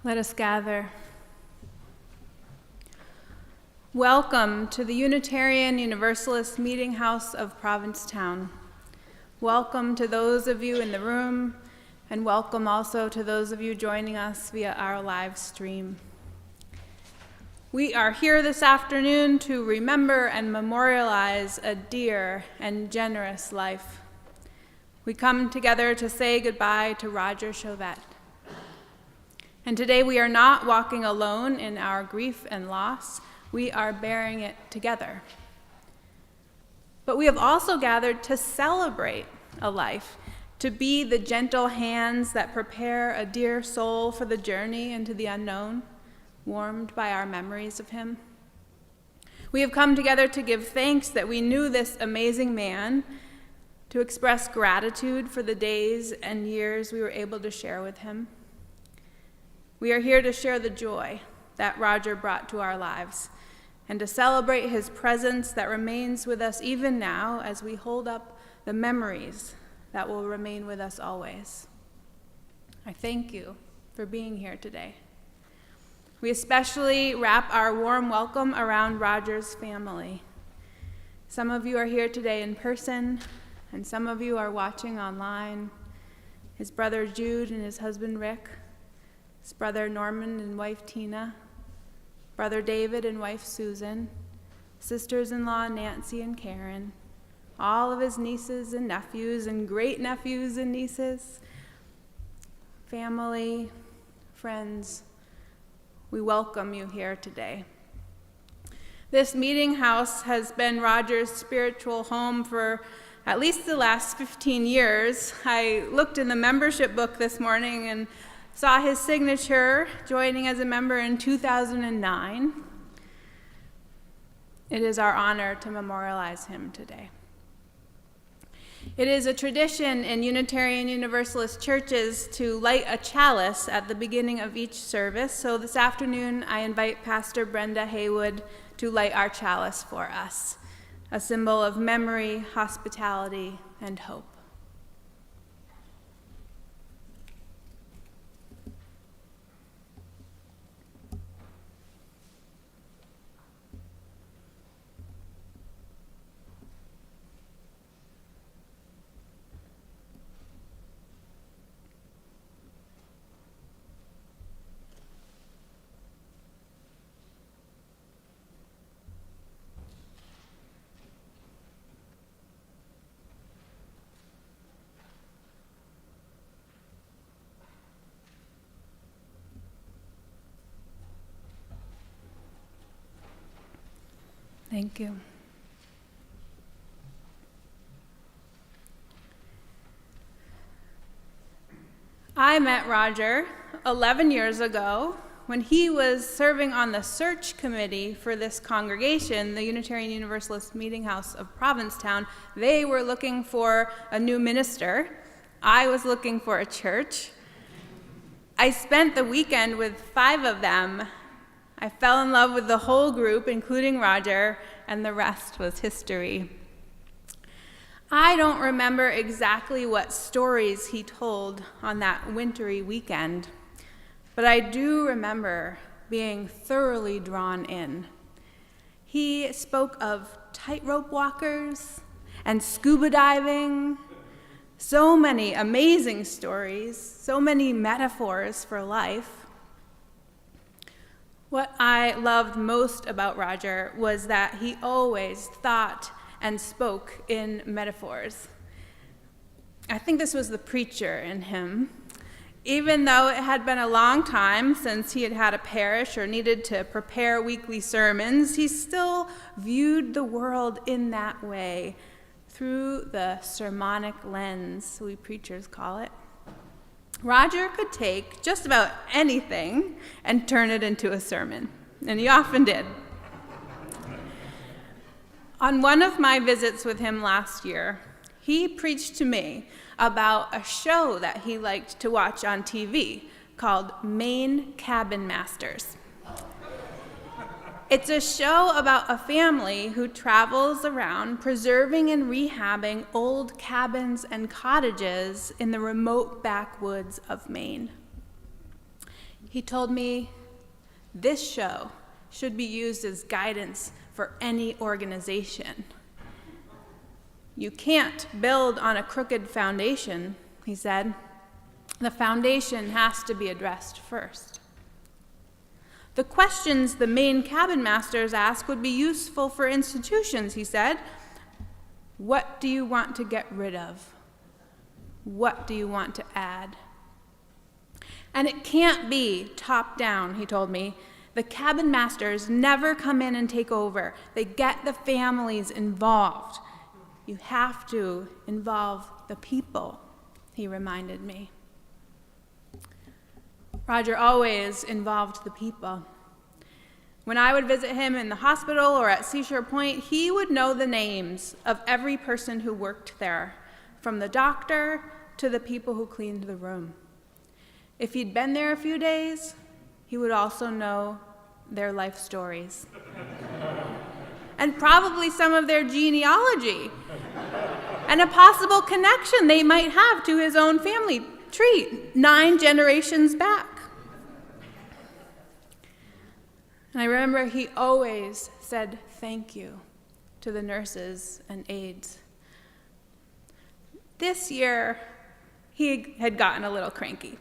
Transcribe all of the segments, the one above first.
Let us gather. Welcome to the Unitarian Universalist Meetinghouse of Provincetown. Welcome to those of you in the room, and welcome also to those of you joining us via our live stream. We are here this afternoon to remember and memorialize a dear and generous life. We come together to say goodbye to Roger Chauvette. And today we are not walking alone in our grief and loss. We are bearing it together. But we have also gathered to celebrate a life, to be the gentle hands that prepare a dear soul for the journey into the unknown, warmed by our memories of him. We have come together to give thanks that we knew this amazing man, to express gratitude for the days and years we were able to share with him. We are here to share the joy that Roger brought to our lives and to celebrate his presence that remains with us even now as we hold up the memories that will remain with us always. I thank you for being here today. We especially wrap our warm welcome around Roger's family. Some of you are here today in person, and some of you are watching online. His brother Jude and his husband Rick, his brother Norman and wife Tina, brother David and wife Susan, sisters-in-law Nancy and Karen, all of his nieces and nephews and great-nephews and nieces, family, friends, we welcome you here today. This meeting house has been Roger's spiritual home for at least the last 15 years. I looked in the membership book this morning and saw his signature joining as a member in 2009. It is our honor to memorialize him today. It is a tradition in Unitarian Universalist churches to light a chalice at the beginning of each service. So this afternoon, I invite Pastor Brenda Haywood to light our chalice for us, a symbol of memory, hospitality, and hope. Thank you. I met Roger 11 years ago when he was serving on the search committee for this congregation, the Unitarian Universalist Meetinghouse of Provincetown. They were looking for a new minister. I was looking for a church. I spent the weekend with 5 of them. I fell in love with the whole group, including Roger, and the rest was history. I don't remember exactly what stories he told on that wintry weekend, but I do remember being thoroughly drawn in. He spoke of tightrope walkers and scuba diving, so many amazing stories, so many metaphors for life. What I loved most about Roger was that he always thought and spoke in metaphors. I think this was the preacher in him. Even though it had been a long time since he had had a parish or needed to prepare weekly sermons, he still viewed the world in that way, through the sermonic lens, we preachers call it. Roger could take just about anything and turn it into a sermon, and he often did. On one of my visits with him last year, he preached to me about a show that he liked to watch on TV called Maine Cabin Masters. It's a show about a family who travels around preserving and rehabbing old cabins and cottages in the remote backwoods of Maine. He told me this show should be used as guidance for any organization. You can't build on a crooked foundation, he said. The foundation has to be addressed first. The questions the main cabin masters ask would be useful for institutions, he said. What do you want to get rid of? What do you want to add? And it can't be top-down, he told me. The cabin masters never come in and take over. They get the families involved. You have to involve the people, he reminded me. Roger always involved the people. When I would visit him in the hospital or at Seashore Point, he would know the names of every person who worked there, from the doctor to the people who cleaned the room. If he'd been there a few days, he would also know their life stories. And probably some of their genealogy, and a possible connection they might have to his own family tree 9 generations back. And I remember he always said thank you to the nurses and aides. This year, he had gotten a little cranky,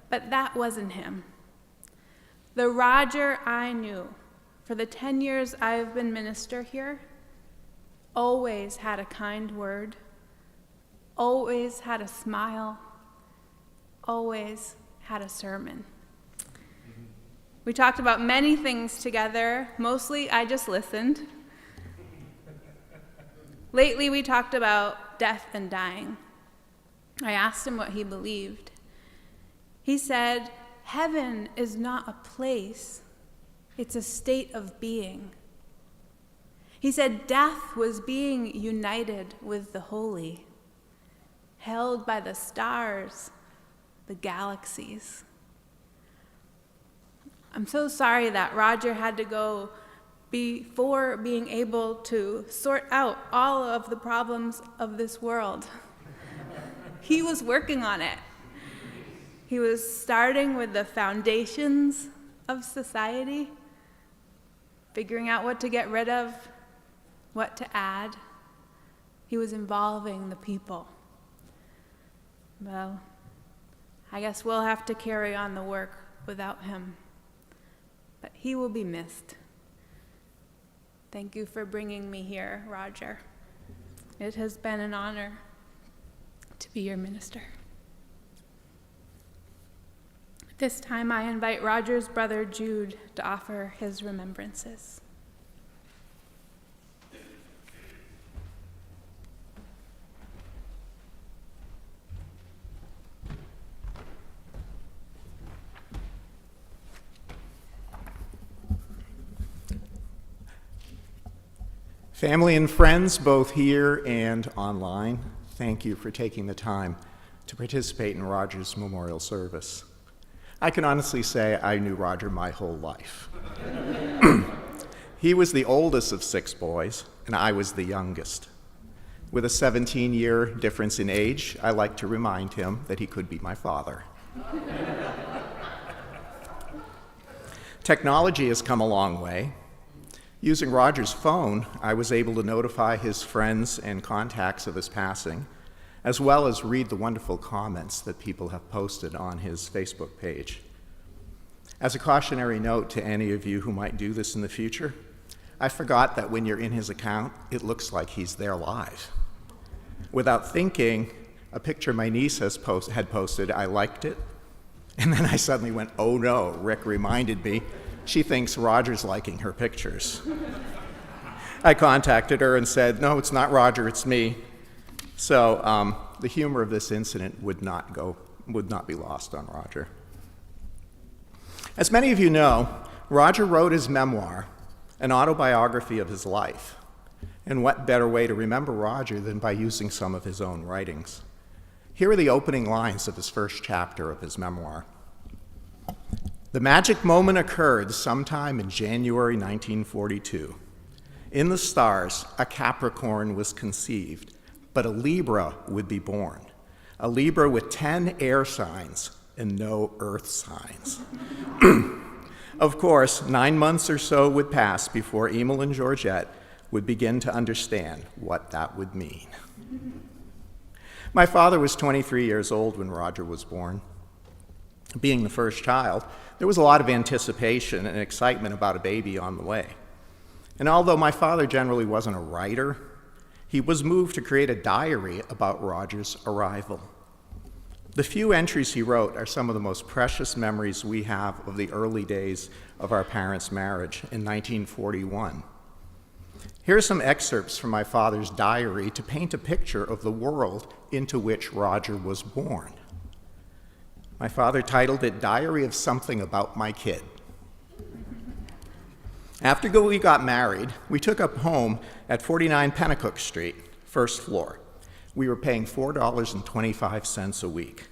but that wasn't him. The Roger I knew for the 10 years I've been minister here always had a kind word, always had a smile, always had a sermon. We talked about many things together. Mostly, I just listened. Lately, we talked about death and dying. I asked him what he believed. He said, heaven is not a place, it's a state of being. He said death was being united with the holy, held by the stars, the galaxies. I'm so sorry that Roger had to go before being able to sort out all of the problems of this world. He was working on it. He was starting with the foundations of society, figuring out what to get rid of, what to add. He was involving the people. Well, I guess we'll have to carry on the work without him. But he will be missed. Thank you for bringing me here, Roger. It has been an honor to be your minister. This time I invite Roger's brother Jude to offer his remembrances. Family and friends, both here and online, thank you for taking the time to participate in Roger's memorial service. I can honestly say I knew Roger my whole life. He was the oldest of 6 boys, and I was the youngest. With a 17-year difference in age, I like to remind him that he could be my father. Technology has come a long way. Using Roger's phone, I was able to notify his friends and contacts of his passing, as well as read the wonderful comments that people have posted on his Facebook page. As a cautionary note to any of you who might do this in the future, I forgot that when you're in his account, it looks like he's there live. Without thinking, a picture my niece had posted, I liked it, and then I suddenly went, oh no, Rick reminded me, she thinks Roger's liking her pictures. I contacted her and said, no, it's not Roger, it's me. So the humor of this incident would not be lost on Roger. As many of you know, Roger wrote his memoir, an autobiography of his life. And what better way to remember Roger than by using some of his own writings? Here are the opening lines of his first chapter of his memoir. The magic moment occurred sometime in January 1942. In the stars, a Capricorn was conceived, but a Libra would be born. A Libra with 10 air signs, and no earth signs. Of course, 9 months or so would pass before Emil and Georgette would begin to understand what that would mean. My father was 23 years old when Roger was born. Being the first child, there was a lot of anticipation and excitement about a baby on the way. And although my father generally wasn't a writer, he was moved to create a diary about Roger's arrival. The few entries he wrote are some of the most precious memories we have of the early days of our parents' marriage in 1941. Here are some excerpts from my father's diary to paint a picture of the world into which Roger was born. My father titled it Diary of Something About My Kid. After we got married, we took up home at 49 Pennacook Street, first floor. We were paying $4.25 a week.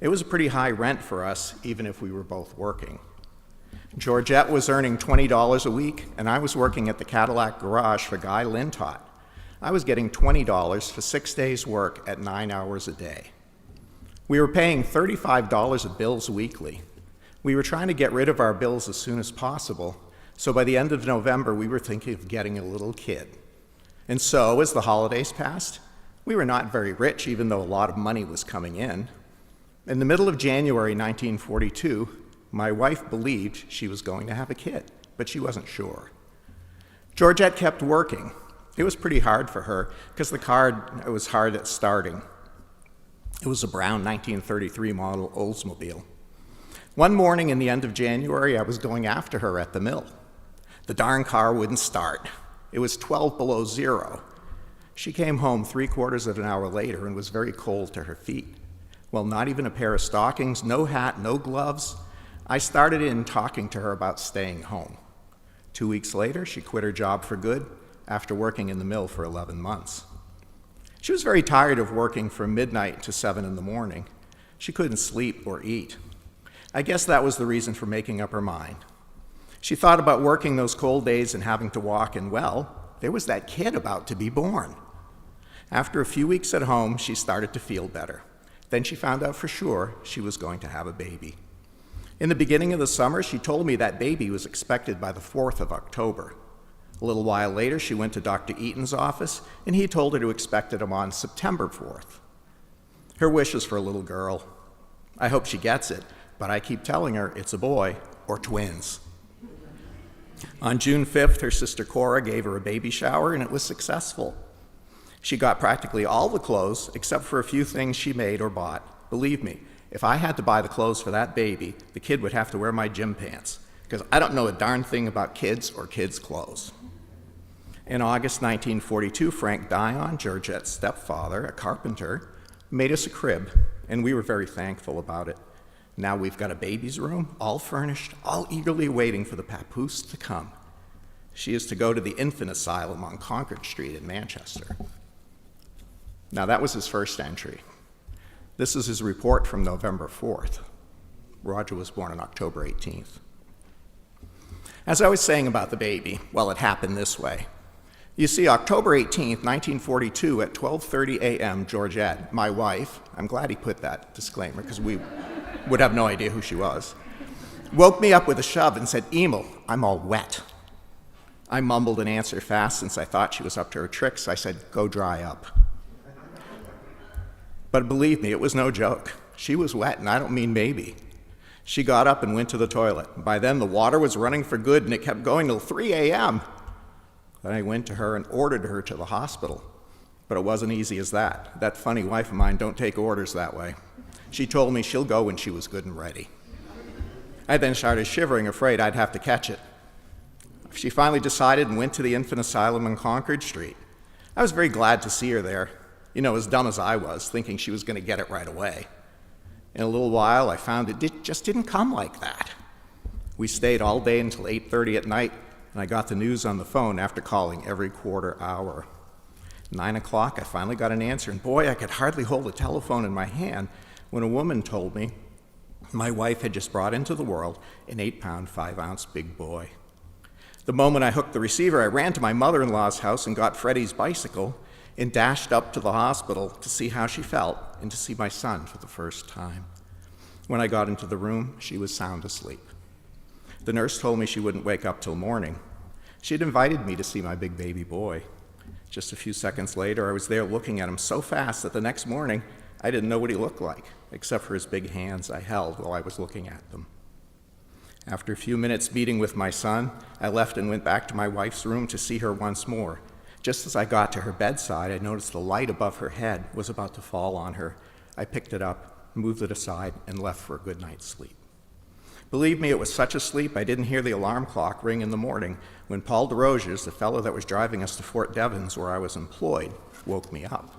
It was a pretty high rent for us, even if we were both working. Georgette was earning $20 a week, and I was working at the Cadillac garage for Guy Lintott. I was getting $20 for 6 days' work at 9 hours a day. We were paying $35 of bills weekly. We were trying to get rid of our bills as soon as possible, so by the end of November, we were thinking of getting a little kid. And so, as the holidays passed, we were not very rich, even though a lot of money was coming in. In the middle of January 1942, my wife believed she was going to have a kid, but she wasn't sure. Georgette kept working. It was pretty hard for her, because the car was hard at starting. It was a brown 1933 model Oldsmobile. One morning in the end of January, I was going after her at the mill. The darn car wouldn't start. It was 12 below zero. She came home 3/4 of an hour later and was very cold to her feet. Well, not even a pair of stockings, no hat, no gloves. I started in talking to her about staying home. 2 weeks later, she quit her job for good after working in the mill for 11 months. She was very tired of working from midnight to 7 in the morning. She couldn't sleep or eat. I guess that was the reason for making up her mind. She thought about working those cold days and having to walk, and well, there was that kid about to be born. After a few weeks at home, she started to feel better. Then she found out for sure she was going to have a baby. In the beginning of the summer, she told me that baby was expected by the 4th of October. A little while later, she went to Dr. Eaton's office, and he told her to expect him on September 4th. Her wish is for a little girl. I hope she gets it, but I keep telling her it's a boy or twins. On June 5th, her sister Cora gave her a baby shower, and it was successful. She got practically all the clothes, except for a few things she made or bought. Believe me, if I had to buy the clothes for that baby, the kid would have to wear my gym pants, because I don't know a darn thing about kids or kids' clothes. In August 1942, Frank Dion, Georgette's stepfather, a carpenter, made us a crib, and we were very thankful about it. Now we've got a baby's room, all furnished, all eagerly waiting for the papoose to come. She is to go to the infant asylum on Concord Street in Manchester. Now that was his first entry. This is his report from November 4th. Roger was born on October 18th. As I was saying about the baby, well, it happened this way. You see, October 18th, 1942, at 12:30 a.m., Georgette, my wife, I'm glad he put that disclaimer because we would have no idea who she was, woke me up with a shove and said, "Emil, I'm all wet." I mumbled an answer fast since I thought she was up to her tricks. I said, "Go dry up." But believe me, it was no joke. She was wet, and I don't mean maybe. She got up and went to the toilet. By then, the water was running for good, and it kept going till 3 a.m. Then I went to her and ordered her to the hospital. But it wasn't easy as that. That funny wife of mine don't take orders that way. She told me she'll go when she was good and ready. I then started shivering, afraid I'd have to catch it. She finally decided and went to the infant asylum on Concord Street. I was very glad to see her there. You know, as dumb as I was, thinking she was going to get it right away. In a little while, I found it just didn't come like that. We stayed all day until 8:30 at night, and I got the news on the phone after calling every quarter hour. 9 o'clock, I finally got an answer, and boy, I could hardly hold the telephone in my hand when a woman told me my wife had just brought into the world an 8-pound, 5-ounce big boy. The moment I hooked the receiver, I ran to my mother-in-law's house and got Freddie's bicycle and dashed up to the hospital to see how she felt and to see my son for the first time. When I got into the room, she was sound asleep. The nurse told me she wouldn't wake up till morning. She had invited me to see my big baby boy. Just a few seconds later, I was there looking at him so fast that the next morning, I didn't know what he looked like, except for his big hands I held while I was looking at them. After a few minutes meeting with my son, I left and went back to my wife's room to see her once more. Just as I got to her bedside, I noticed the light above her head was about to fall on her. I picked it up, moved it aside, and left for a good night's sleep. Believe me, it was such a sleep I didn't hear the alarm clock ring in the morning when Paul DeRosiers, the fellow that was driving us to Fort Devens where I was employed, woke me up.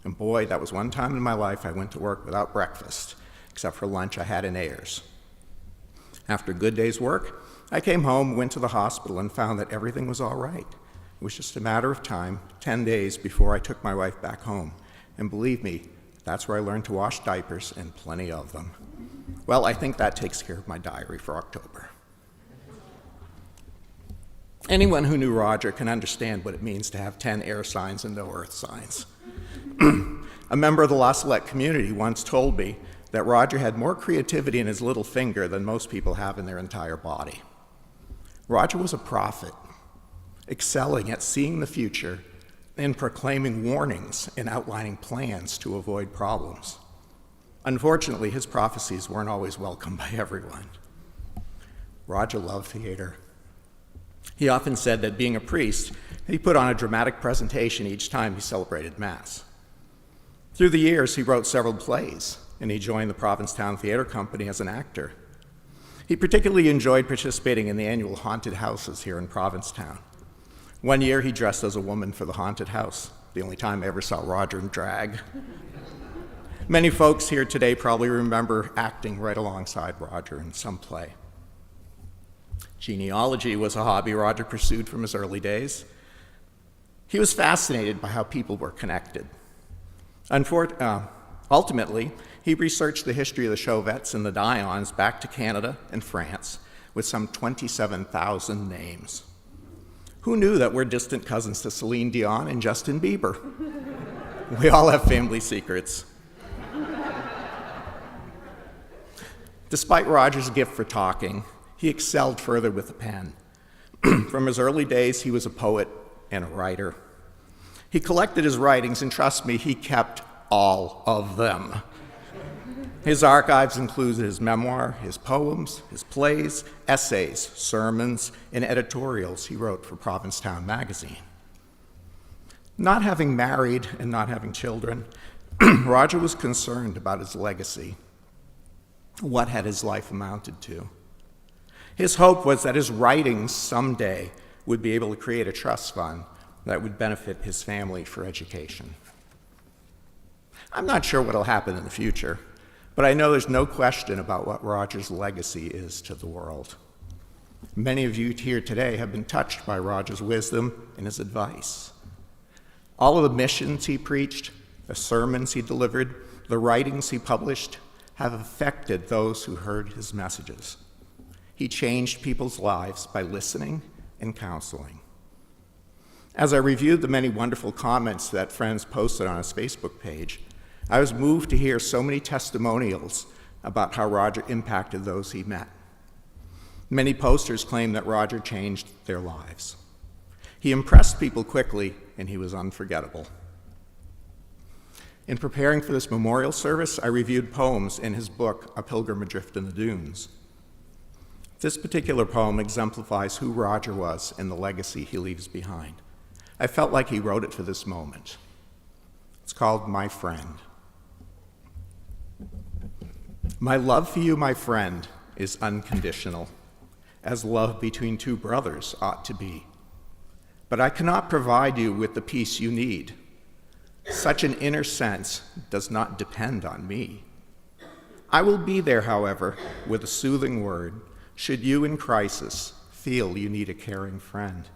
And boy, that was one time in my life I went to work without breakfast, except for lunch I had in Ayers. After a good day's work, I came home, went to the hospital, and found that everything was all right. It was just a matter of time, 10 days before I took my wife back home. And believe me, that's where I learned to wash diapers, and plenty of them. Well, I think that takes care of my diary for October. Anyone who knew Roger can understand what it means to have 10 air signs and no earth signs. A member of the La Salette community once told me that Roger had more creativity in his little finger than most people have in their entire body. Roger was a prophet, excelling at seeing the future and proclaiming warnings and outlining plans to avoid problems. Unfortunately, his prophecies weren't always welcomed by everyone. Roger loved theater. He often said that being a priest, he put on a dramatic presentation each time he celebrated Mass. Through the years, he wrote several plays, and he joined the Provincetown Theater Company as an actor. He particularly enjoyed participating in the annual haunted houses here in Provincetown. One year, he dressed as a woman for the haunted house, the only time I ever saw Roger in drag. Many folks here today probably remember acting right alongside Roger in some play. Genealogy was a hobby Roger pursued from his early days. He was fascinated by how people were connected. Ultimately, he researched the history of the Chauvettes and the Dions back to Canada and France with some 27,000 names. Who knew that we're distant cousins to Celine Dion and Justin Bieber? We all have family secrets. Despite Roger's gift for talking, he excelled further with the pen. From his early days, he was a poet and a writer. He collected his writings, and trust me, he kept all of them. His archives included his memoir, his poems, his plays, essays, sermons, and editorials he wrote for Provincetown magazine. Not having married and not having children, Roger was concerned about his legacy. What had his life amounted to? His hope was that his writings someday would be able to create a trust fund that would benefit his family for education. I'm not sure what will happen in the future, but I know there's no question about what Roger's legacy is to the world. Many of you here today have been touched by Roger's wisdom and his advice. All of the missions he preached, the sermons he delivered, the writings he published have affected those who heard his messages. He changed people's lives by listening and counseling. As I reviewed the many wonderful comments that friends posted on his Facebook page, I was moved to hear so many testimonials about how Roger impacted those he met. Many posters claim that Roger changed their lives. He impressed people quickly, and he was unforgettable. In preparing for this memorial service, I reviewed poems in his book, A Pilgrim Adrift in the Dunes. This particular poem exemplifies who Roger was and the legacy he leaves behind. I felt like he wrote it for this moment. It's called My Friend. My love for you, my friend, is unconditional, as love between two brothers ought to be. But I cannot provide you with the peace you need. Such an inner sense does not depend on me. I will be there, however, with a soothing word, should you in crisis feel you need a caring friend.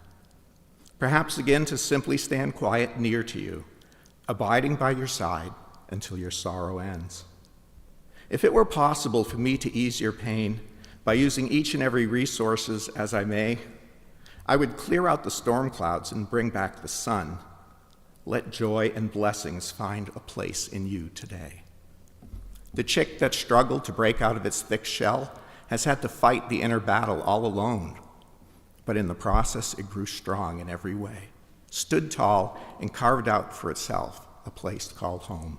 Perhaps again to simply stand quiet near to you, abiding by your side until your sorrow ends. If it were possible for me to ease your pain by using each and every resources as I may, I would clear out the storm clouds and bring back the sun. Let joy and blessings find a place in you today. The chick that struggled to break out of its thick shell has had to fight the inner battle all alone. But in the process, it grew strong in every way, stood tall, and carved out for itself a place called home.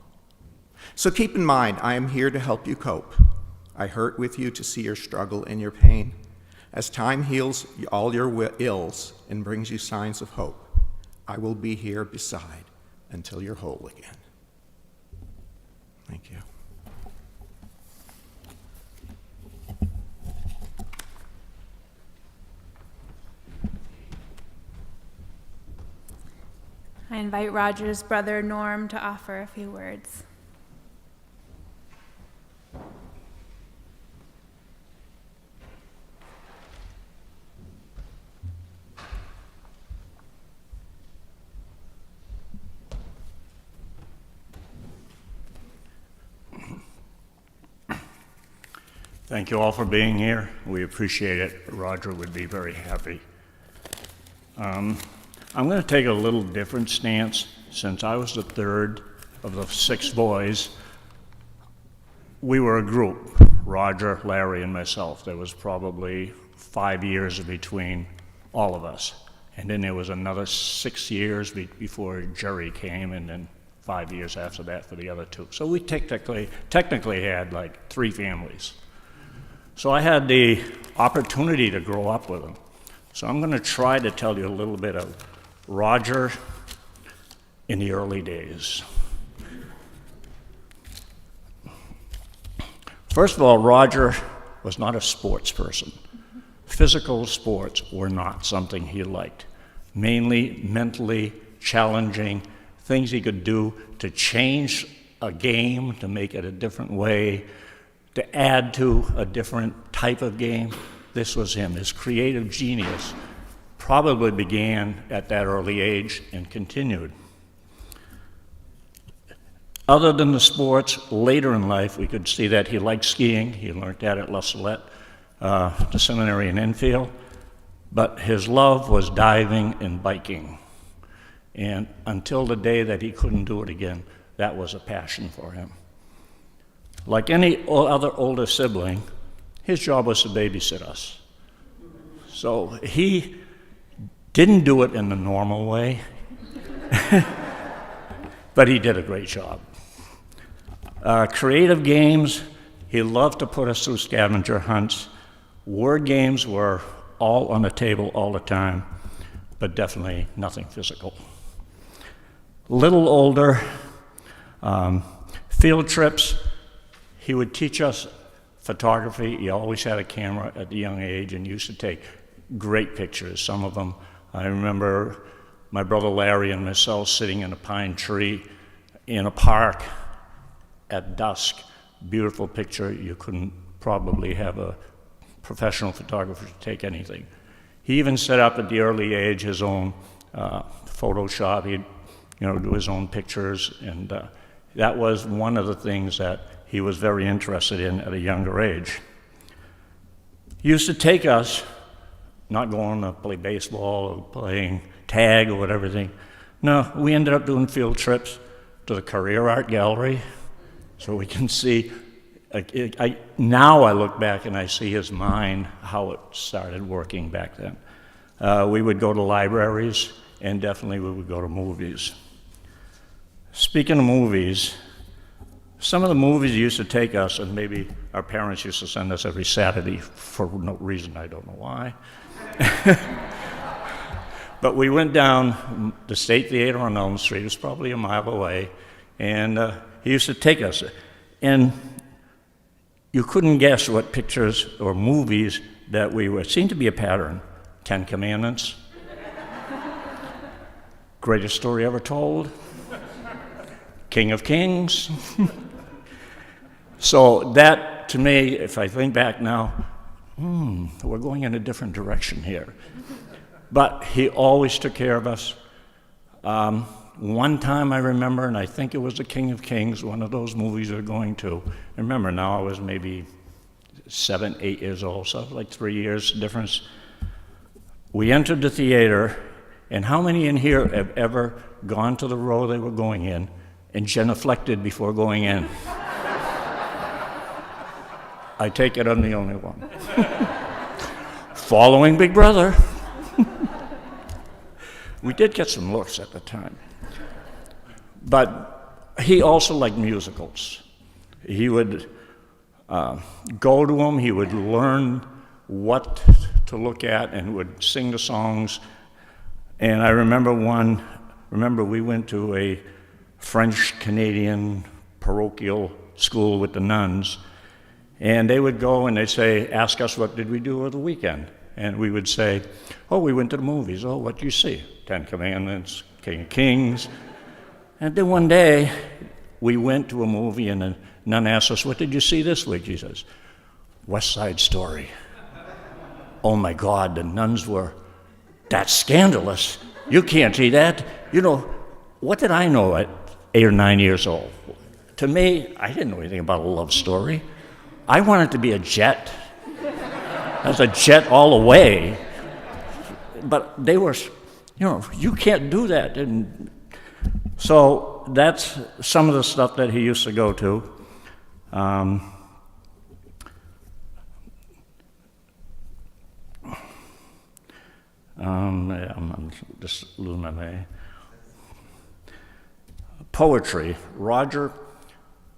So keep in mind, I am here to help you cope. I hurt with you to see your struggle and your pain. As time heals all your ills and brings you signs of hope, I will be here beside until you're whole again. Thank you. I invite Roger's brother Norm to offer a few words. Thank you all for being here. We appreciate it. Roger would be very happy. I'm going to take a little different stance. Since I was the third of the 6 boys, we were a group, Roger, Larry, and myself. There was probably 5 years between all of us. And then there was another 6 years before Jerry came, and then 5 years after that for the other 2. So we technically had like 3 families. So I had the opportunity to grow up with them. So I'm going to try to tell you a little bit of Roger in the early days. First of all, Roger was not a sports person. Physical sports were not something he liked. Mainly mentally challenging, things he could do to change a game, to make it a different way, to add to a different type of game. This was him. His creative genius probably began at that early age and continued. Other than the sports, later in life, we could see that he liked skiing. He learned that at La Salette, the seminary in Enfield. But his love was diving and biking. And until the day that he couldn't do it again, that was a passion for him. Like any other older sibling, his job was to babysit us. So he didn't do it in the normal way, but he did a great job. Creative games, he loved to put us through scavenger hunts. Word games were all on the table all the time, but definitely nothing physical. Little older, field trips, he would teach us photography. He always had a camera at a young age and used to take great pictures, some of them. I remember my brother Larry and myself sitting in a pine tree in a park at dusk. Beautiful picture. You couldn't probably have a professional photographer to take anything. He even set up at the early age his own Photoshop. He'd do his own pictures, and that was one of the things that he was very interested in at a younger age. He used to take us, not going to play baseball or playing tag or whatever thing. No, we ended up doing field trips to the Career Art Gallery, so we can see. Now I look back and I see his mind, how it started working back then. We would go to libraries, and definitely we would go to movies. Speaking of movies, some of the movies used to take us, and maybe our parents used to send us every Saturday for no reason, I don't know why. But we went down the State Theater on Elm Street. It was probably a mile away, and he used to take us. And you couldn't guess what pictures or movies that we were. It seemed to be a pattern. 10 Commandments, Greatest Story Ever Told, King of Kings. So that, to me, if I think back now, we're going in a different direction here. But he always took care of us. One time I remember, and I think it was the King of Kings, one of those movies we're going to. I remember now I was maybe 7, 8 years old, so like 3 years difference. We entered the theater, and how many in here have ever gone to the row they were going in and genuflected before going in? I take it I'm the only one. Following Big Brother. We did get some looks at the time. But he also liked musicals. He would go to them, he would learn what to look at and would sing the songs. And I remember we went to a French-Canadian parochial school with the nuns, and they would go and they'd say, ask us what did we do over the weekend? And we would say, oh, we went to the movies. Oh, what did you see? 10 Commandments, King of Kings. And then one day, we went to a movie and the nun asked us, what did you see this week? She says, West Side Story. Oh my God, the nuns were, that's scandalous. You can't see that. You know, what did I know at 8 or 9 years old? To me, I didn't know anything about a love story. I wanted to be a jet. I was a jet all the way. But they were, you can't do that. And so that's some of the stuff that he used to go to. I'm just losing my way. Poetry. Roger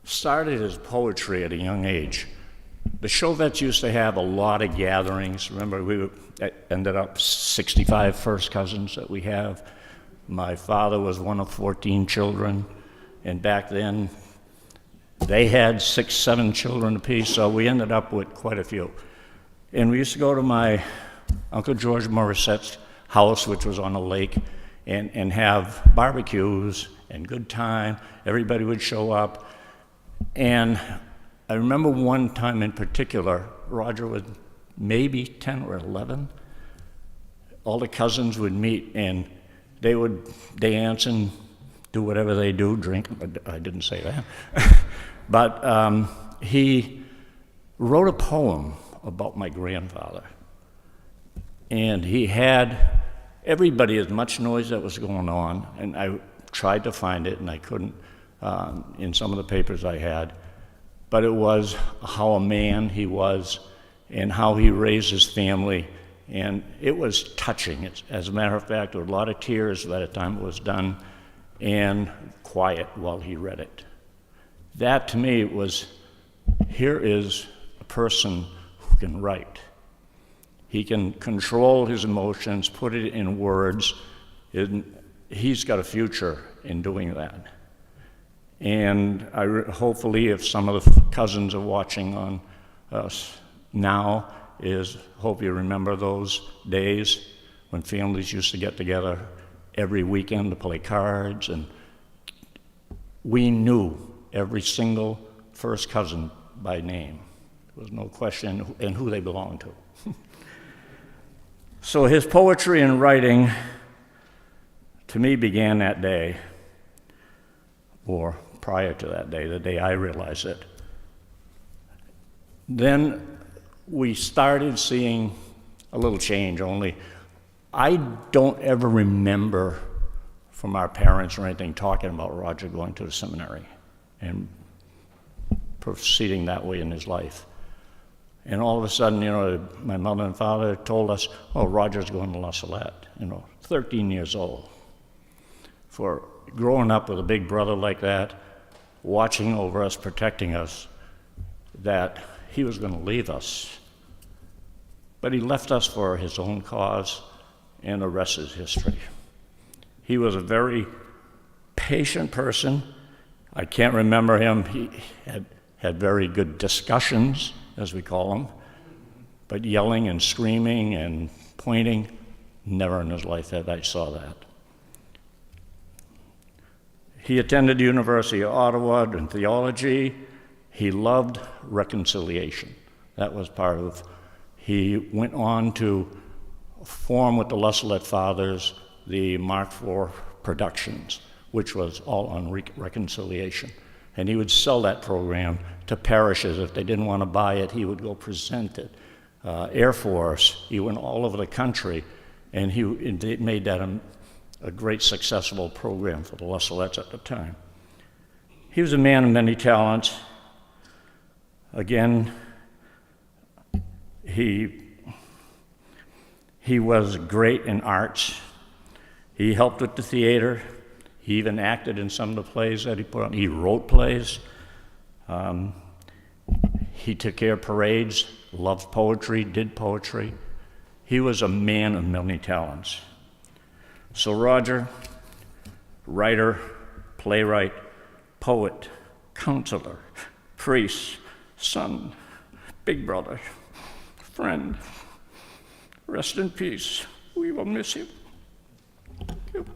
started his poetry at a young age. The Chauvettes used to have a lot of gatherings. Remember, we ended up 65 first cousins that we have. My father was one of 14 children, and back then they had 6, 7 children apiece, so we ended up with quite a few. And we used to go to my Uncle George Morissette's house, which was on a lake, and have barbecues and good time. Everybody would show up. And I remember one time in particular, Roger was maybe 10 or 11. All the cousins would meet, and they would dance and do whatever they do, drink, but I didn't say that. But he wrote a poem about my grandfather. And he had everybody, as much noise that was going on, and I tried to find it, and I couldn't in some of the papers I had, but it was how a man he was and how he raised his family, and it was touching. As a matter of fact, there were a lot of tears by the time it was done, and quiet while he read it. That, to me, was, here is a person who can write. He can control his emotions, put it in words. He's got a future in doing that. And hopefully, if some of the cousins are watching on us now, hope you remember those days when families used to get together every weekend to play cards, and we knew every single first cousin by name. There was no question in who they belonged to. So his poetry and writing, to me, began that day, or prior to that day, the day I realized it. Then we started seeing a little change, only I don't ever remember from our parents or anything talking about Roger going to the seminary and proceeding that way in his life. And all of a sudden, my mother and father told us, oh, Roger's going to La Salette, 13 years old. For growing up with a big brother like that, watching over us, protecting us, that he was going to leave us. But he left us for his own cause, and the rest is history. He was a very patient person. I can't remember him. He had very good discussions, as we call them, but yelling and screaming and pointing, never in his life that I saw that. He attended the University of Ottawa in theology. He loved reconciliation. That was part of, he went on to form with the La Salette Fathers the Mark IV Productions, which was all on reconciliation. And he would sell that program to parishes. If they didn't want to buy it, he would go present it. Air Force, he went all over the country, and he made that a great successful program for the La Salettes at the time. He was a man of many talents. Again, He was great in arts. He helped with the theater. He even acted in some of the plays that he put on. He wrote plays. He took care of parades, loved poetry, did poetry. He was a man of many talents. So Roger, writer, playwright, poet, counselor, priest, son, big brother, friend, rest in peace. We will miss you. Thank you.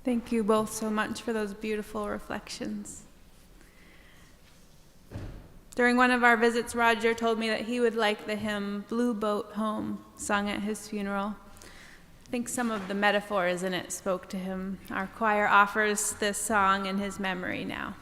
Thank you both so much for those beautiful reflections. During one of our visits, Roger told me that he would like the hymn Blue Boat Home sung at his funeral. I think some of the metaphors in it spoke to him. Our choir offers this song in his memory now.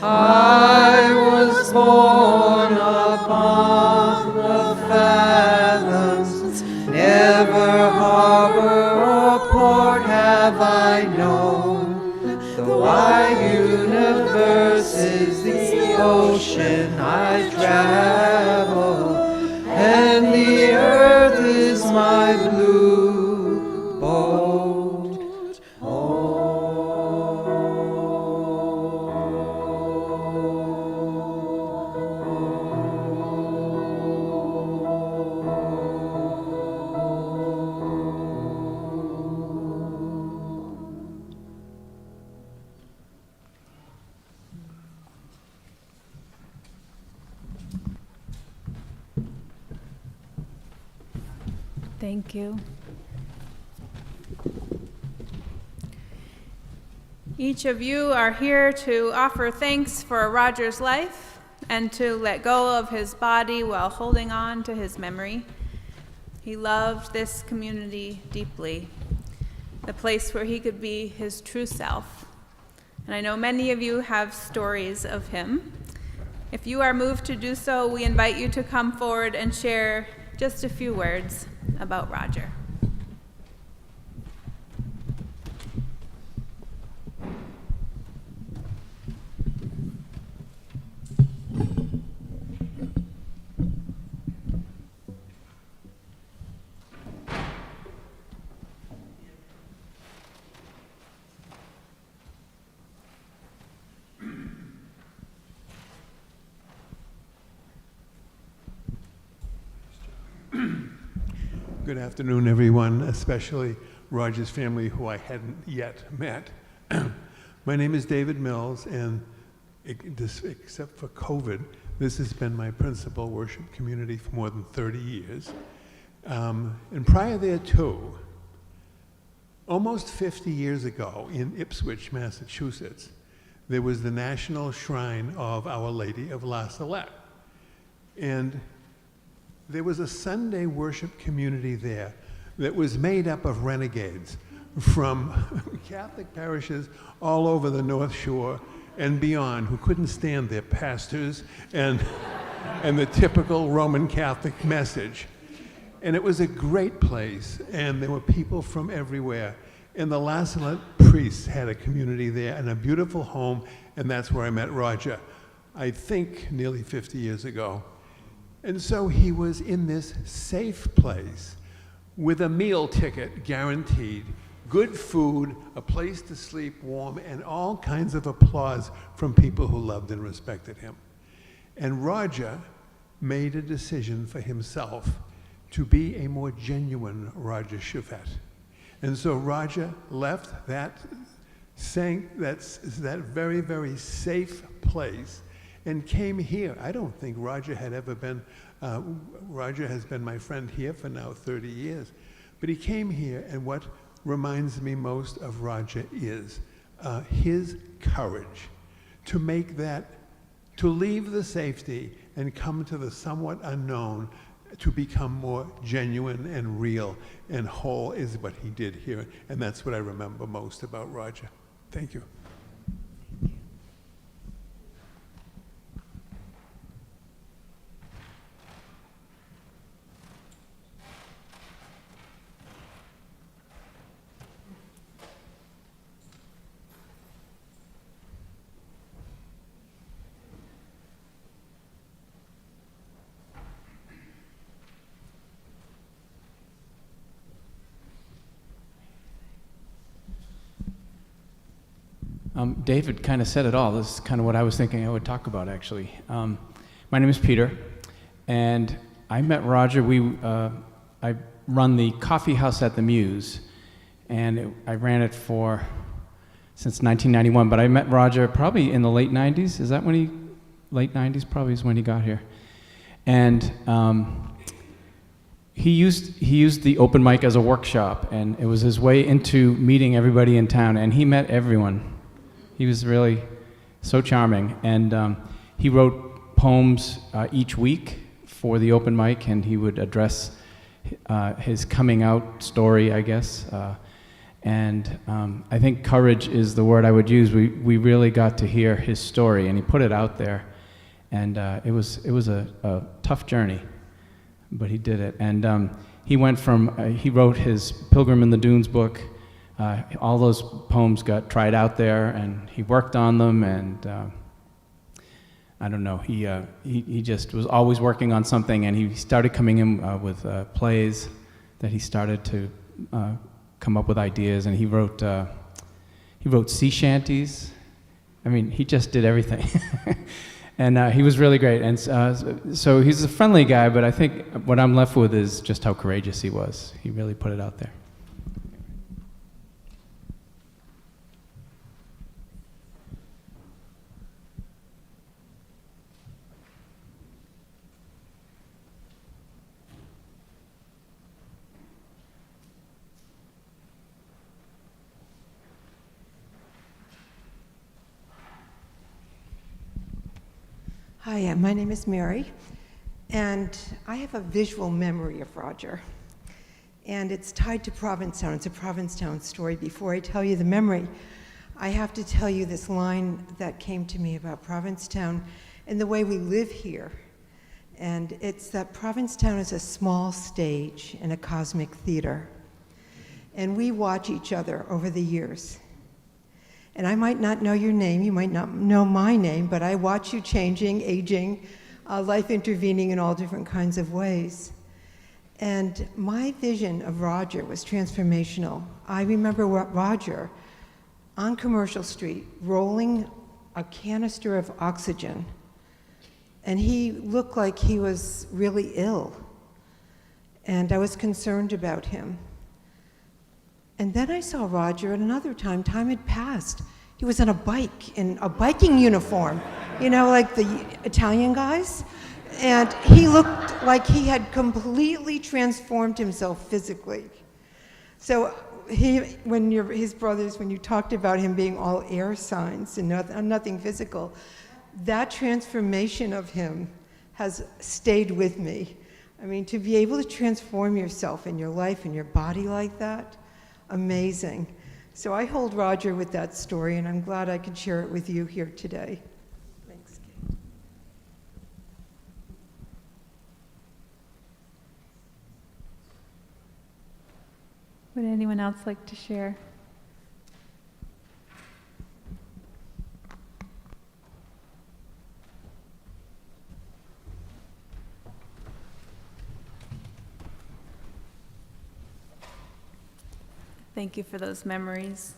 I was born is the ocean I travel, and the earth is my blue boat. Oh. Thank you. Each of you are here to offer thanks for Roger's life and to let go of his body while holding on to his memory. He loved this community deeply, the place where he could be his true self. And I know many of you have stories of him. If you are moved to do so, we invite you to come forward and share just a few words about Roger. Good afternoon, everyone, especially Roger's family, who I hadn't yet met. My name is David Mills, and except for COVID, this has been my principal worship community for more than 30 years. And prior thereto, almost 50 years ago in Ipswich, Massachusetts, there was the National Shrine of Our Lady of La Salette. And there was a Sunday worship community there that was made up of renegades from Catholic parishes all over the North Shore and beyond, who couldn't stand their pastors and the typical Roman Catholic message. And it was a great place, and there were people from everywhere. And the La Salette priests had a community there and a beautiful home, and that's where I met Roger, I think nearly 50 years ago. And so he was in this safe place with a meal ticket guaranteed, good food, a place to sleep warm, and all kinds of applause from people who loved and respected him. And Roger made a decision for himself to be a more genuine Roger Chauvette. And so Roger left that very, very safe place and came here. I don't think Roger had ever been, Roger has been my friend here for now 30 years. But he came here, and what reminds me most of Roger is his courage to make that, to leave the safety and come to the somewhat unknown, to become more genuine and real and whole is what he did here. And that's what I remember most about Roger. Thank you. David kind of said it all. This is kind of what I was thinking I would talk about, actually. My name is Peter, and I met Roger. I run the coffee house at the Muse, and I ran it since 1991, but I met Roger probably in the late 90s. Is that when late 90s probably is when he got here. And he used the open mic as a workshop, and it was his way into meeting everybody in town, and he met everyone. He was really so charming, and he wrote poems each week for the open mic, and he would address his coming out story, I guess. And I think courage is the word I would use. We really got to hear his story, and he put it out there, and it was a tough journey, but he did it. And he went from he wrote his Pilgrim in the Dunes book. All those poems got tried out there, and he worked on them, and I don't know, he just was always working on something, and he started coming in with plays that he started to come up with ideas, and he wrote sea shanties. I mean, he just did everything. And he was really great. And so he's a friendly guy, but I think what I'm left with is just how courageous he was. He really put it out there. Hi, my name is Mary, and I have a visual memory of Roger, and it's tied to Provincetown. It's a Provincetown story. Before I tell you the memory, I have to tell you this line that came to me about Provincetown and the way we live here. And it's that Provincetown is a small stage in a cosmic theater, and we watch each other over the years. And I might not know your name, you might not know my name, but I watch you changing, aging, life intervening in all different kinds of ways. And my vision of Roger was transformational. I remember Roger on Commercial Street rolling a canister of oxygen, and he looked like he was really ill. And I was concerned about him. And then I saw Roger at another time. Time had passed. He was on a bike, in a biking uniform, you know, like the Italian guys. And he looked like he had completely transformed himself physically. So his brothers, when you talked about him being all air signs and nothing physical, that transformation of him has stayed with me. I mean, to be able to transform yourself in your life and your body like that, amazing. So I hold Roger with that story, and I'm glad I could share it with you here today. Thanks, Kate. Would anyone else like to share? Thank you for those memories.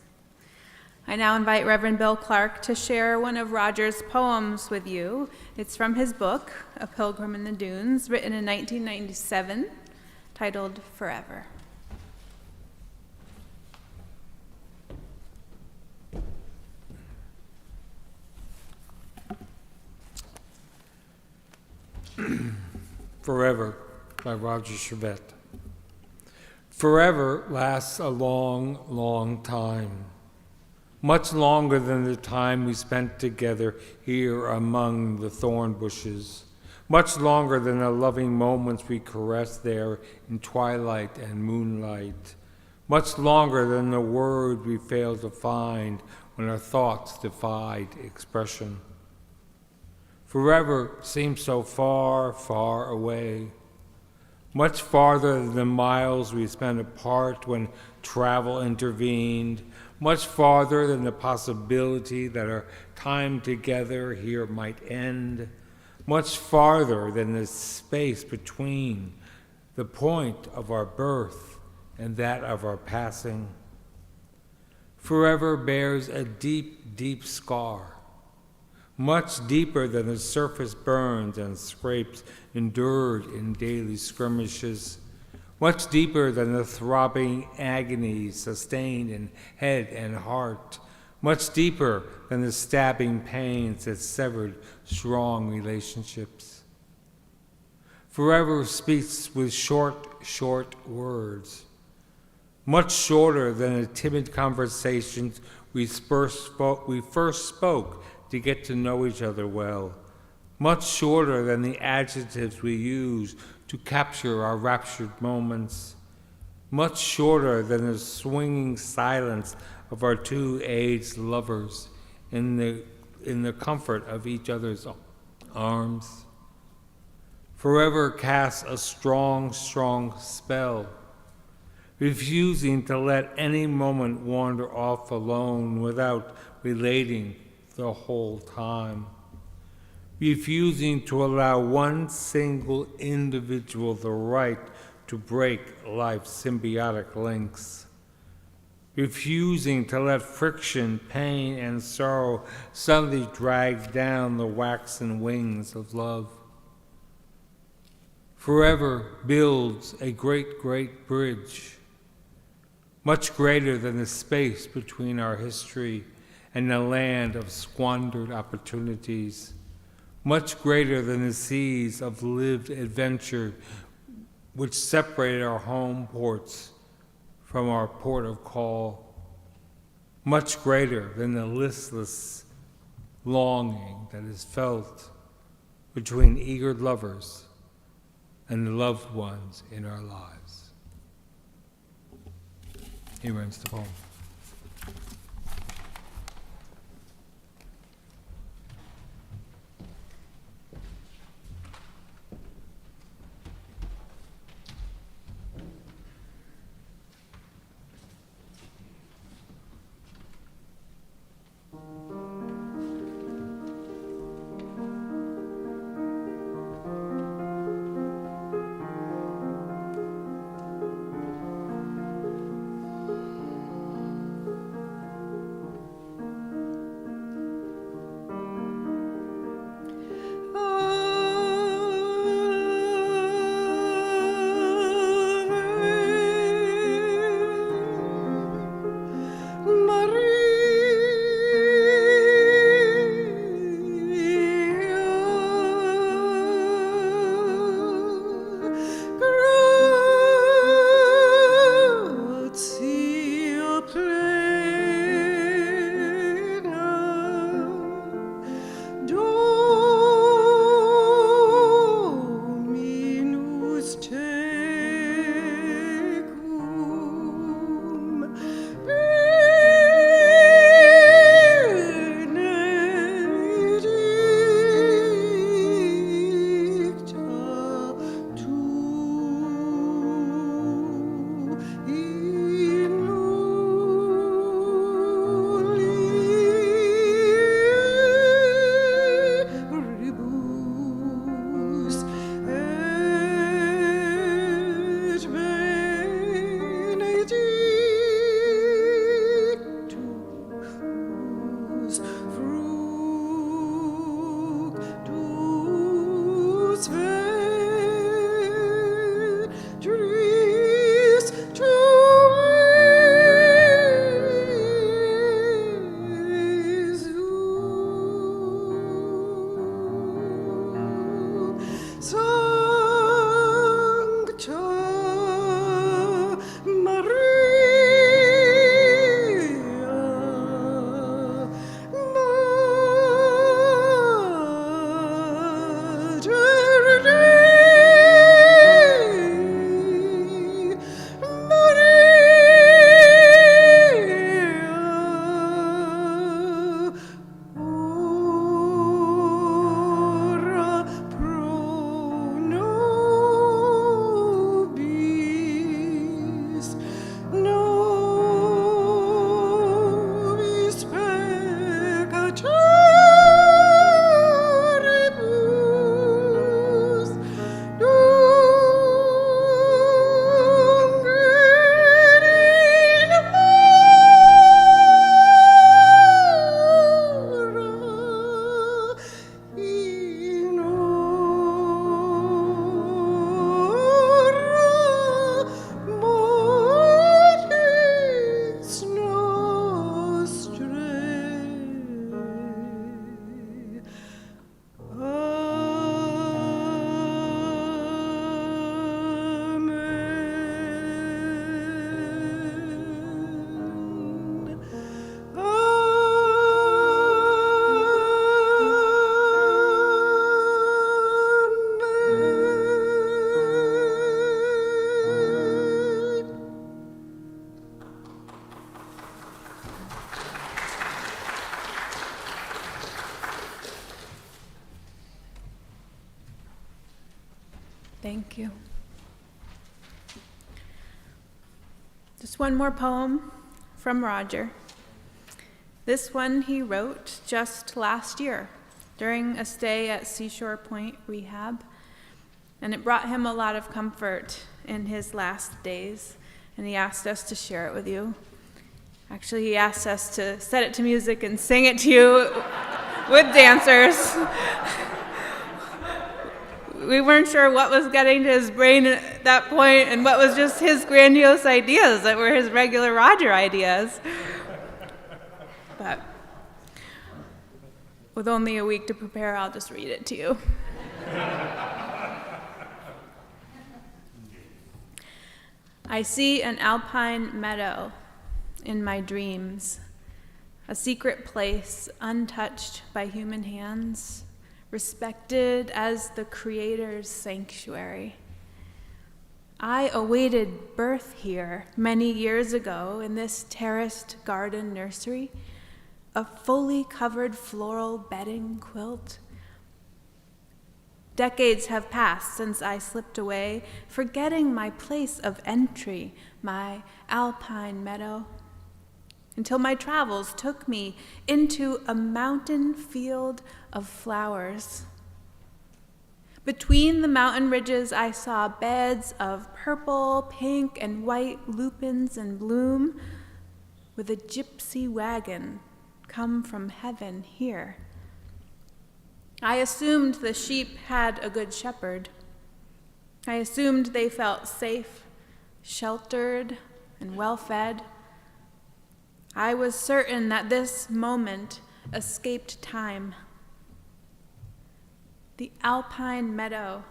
I now invite Reverend Bill Clark to share one of Roger's poems with you. It's from his book, A Pilgrim in the Dunes, written in 1997, titled Forever. Forever by Roger Chauvette. Forever lasts a long, long time, much longer than the time we spent together here among the thorn bushes, much longer than the loving moments we caressed there in twilight and moonlight, much longer than the word we failed to find when our thoughts defied expression. Forever seems so far, far away, much farther than the miles we spent apart when travel intervened, much farther than the possibility that our time together here might end, much farther than the space between the point of our birth and that of our passing. Forever bears a deep, deep scar, much deeper than the surface burns and scrapes endured in daily skirmishes, much deeper than the throbbing agonies sustained in head and heart, much deeper than the stabbing pains that severed strong relationships. Forever speaks with short, short words, much shorter than the timid conversations we first spoke to get to know each other well, much shorter than the adjectives we use to capture our raptured moments, much shorter than the swinging silence of our two aged lovers in the comfort of each other's arms. Forever casts a strong, strong spell, refusing to let any moment wander off alone without relating the whole time, refusing to allow one single individual the right to break life's symbiotic links, refusing to let friction, pain, and sorrow suddenly drag down the waxen wings of love. Forever builds a great, great bridge, much greater than the space between our history and the land of squandered opportunities, much greater than the seas of lived adventure which separate our home ports from our port of call, much greater than the listless longing that is felt between eager lovers and the loved ones in our lives. Here ends the poem. Thank you. Just one more poem from Roger. This one he wrote just last year during a stay at Seashore Point Rehab, and it brought him a lot of comfort in his last days, and he asked us to share it with you. Actually, he asked us to set it to music and sing it to you with dancers. We weren't sure what was getting to his brain at that point and what was just his grandiose ideas that were his regular Roger ideas. But with only a week to prepare, I'll just read it to you. I see an alpine meadow in my dreams, a secret place untouched by human hands, respected as the Creator's sanctuary. I awaited birth here many years ago in this terraced garden nursery, a fully covered floral bedding quilt. Decades have passed since I slipped away, forgetting my place of entry, my alpine meadow, until my travels took me into a mountain field of flowers. Between the mountain ridges, I saw beds of purple, pink, and white lupins in bloom, with a gypsy wagon come from heaven here. I assumed the sheep had a good shepherd. I assumed they felt safe, sheltered, and well-fed. I was certain that this moment escaped time. The alpine meadow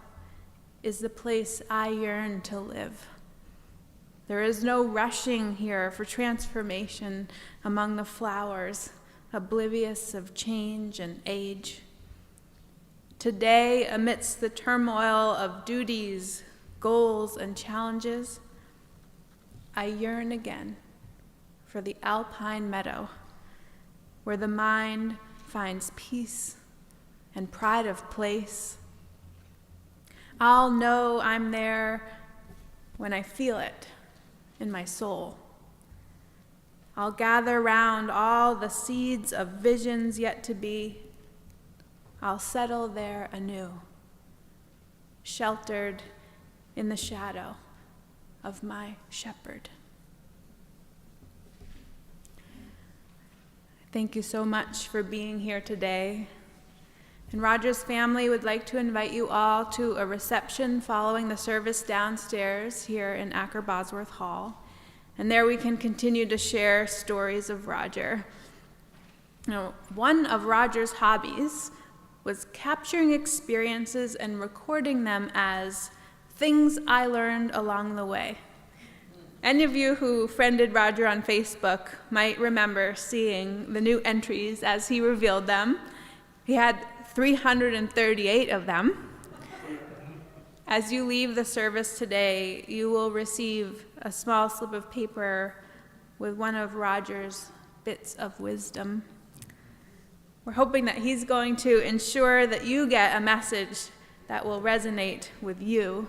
is the place I yearn to live. There is no rushing here for transformation among the flowers, oblivious of change and age. Today, amidst the turmoil of duties, goals, and challenges, I yearn again for the alpine meadow, where the mind finds peace and pride of place. I'll know I'm there when I feel it in my soul. I'll gather round all the seeds of visions yet to be. I'll settle there anew, sheltered in the shadow of my shepherd. Thank you so much for being here today. And Roger's family would like to invite you all to a reception following the service downstairs here in Acker Bosworth Hall. And there we can continue to share stories of Roger. Now, one of Roger's hobbies was capturing experiences and recording them as things I learned along the way. Any of you who friended Roger on Facebook might remember seeing the new entries as he revealed them. He had 338 of them. As you leave the service today, you will receive a small slip of paper with one of Roger's bits of wisdom. We're hoping that he's going to ensure that you get a message that will resonate with you.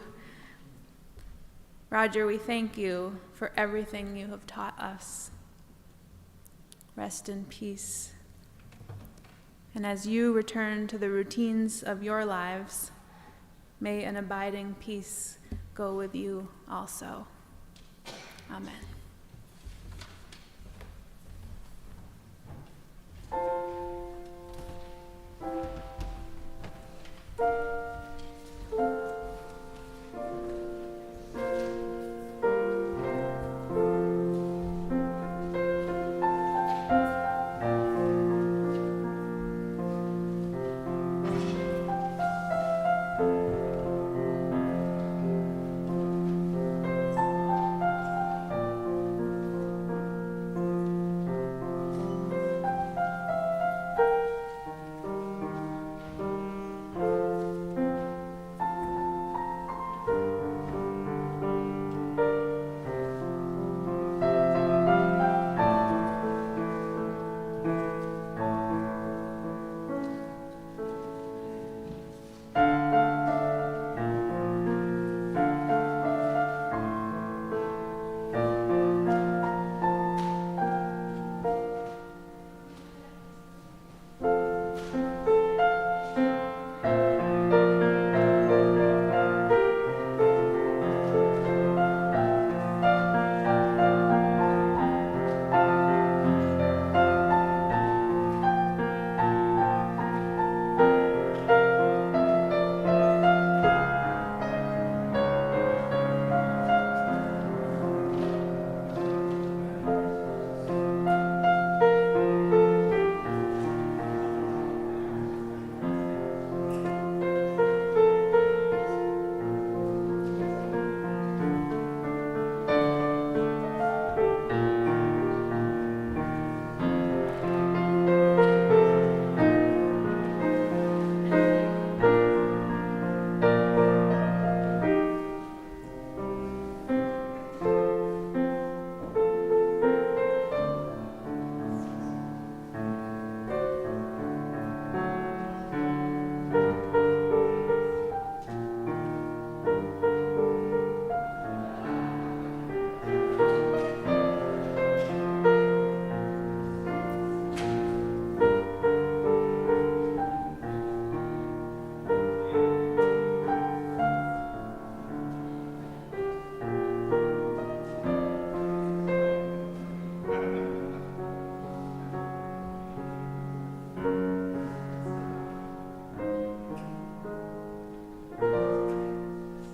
Roger, we thank you for everything you have taught us. Rest in peace. And as you return to the routines of your lives, may an abiding peace go with you also. Amen.